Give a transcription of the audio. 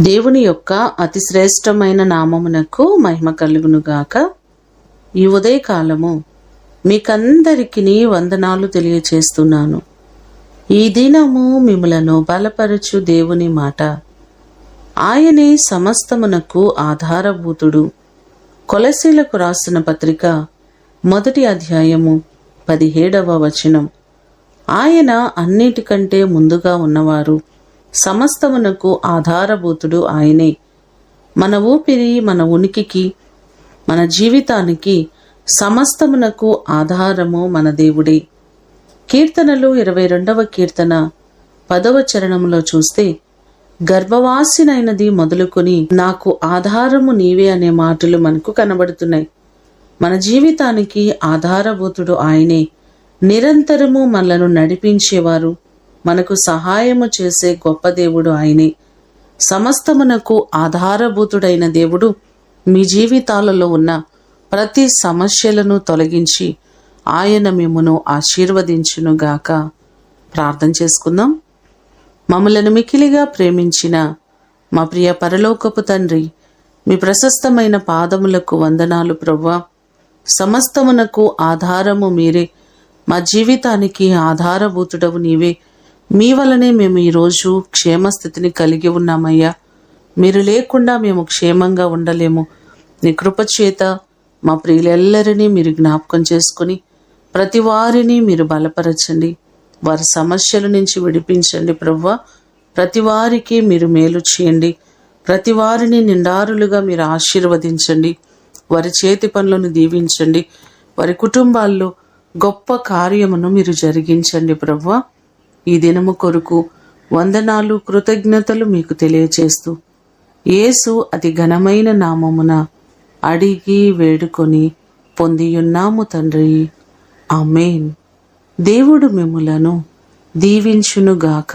దేవుని యొక్క అతి శ్రేష్టమైన నామమునకు మహిమ కలుగునుగాక. ఈ ఉదయకాలము మీకందరికీ వందనాలు తెలియచేస్తున్నాను. ఈ దినము మిమ్ములను బలపరచు దేవుని మాట. ఆయనే సమస్తమునకు ఆధారభూతుడు. కొలసీలకు రాసిన పత్రిక 1వ అధ్యాయము 17వ వచనం. ఆయన అన్నిటికంటే ముందుగా ఉన్నవారు. సమస్తమునకు ఆధారభూతుడు ఆయనే. మన ఊపిరి, మన ఉనికికి, మన జీవితానికి సమస్తమునకు ఆధారము మన దేవుడే. కీర్తనలు 22వ కీర్తన 10వ చరణంలో చూస్తే, గర్భవాసినైనది మొదలుకొని నాకు ఆధారము నీవే అనే మాటలు మనకు కనబడుతున్నాయి. మన జీవితానికి ఆధారభూతుడు ఆయనే. నిరంతరము మనలను నడిపించేవారు, మనకు సహాయము చేసే గొప్ప దేవుడు ఆయనే. సమస్తమునకు ఆధారభూతుడైన దేవుడు మీ జీవితాలలో ఉన్న ప్రతి సమస్యలను తొలగించి ఆయన మిమ్మును ఆశీర్వదించునుగాక. ప్రార్థన చేసుకుందాం. మమ్మలను మికిలిగా ప్రేమించిన మా ప్రియ పరలోకపు తండ్రి, మీ ప్రశస్తమైన పాదములకు వందనాలు ప్రభువా. సమస్తమునకు ఆధారము మీరే. మా జీవితానికి ఆధారభూతుడవు నీవే. మీ వలనే మేము ఈరోజు క్షేమస్థితిని కలిగి ఉన్నామయ్యా. మీరు లేకుండా మేము క్షేమంగా ఉండలేము. నీ కృపచేత మా ప్రియులెల్లరినీ మీరు జ్ఞాపకం చేసుకుని ప్రతి వారిని మీరు బలపరచండి. వారి సమస్యల నుంచి విడిపించండి ప్రభువా. ప్రతి వారికి మీరు మేలు చేయండి. ప్రతి వారిని నిండారులుగా మీరు ఆశీర్వదించండి. వారి చేతి పనులను దీవించండి. వారి కుటుంబాల్లో గొప్ప కార్యమును మీరు జరిగించండి ప్రభువా. ఈ దినము కొరకు వందనాలు, కృతజ్ఞతలు మీకు తెలియచేస్తూ యేసు అతి ఘనమైన నామమున అడిగి వేడుకొని పొందియున్నాము తండ్రి. ఆమేన్. దేవుడు మిమ్ములను దీవించునుగాక.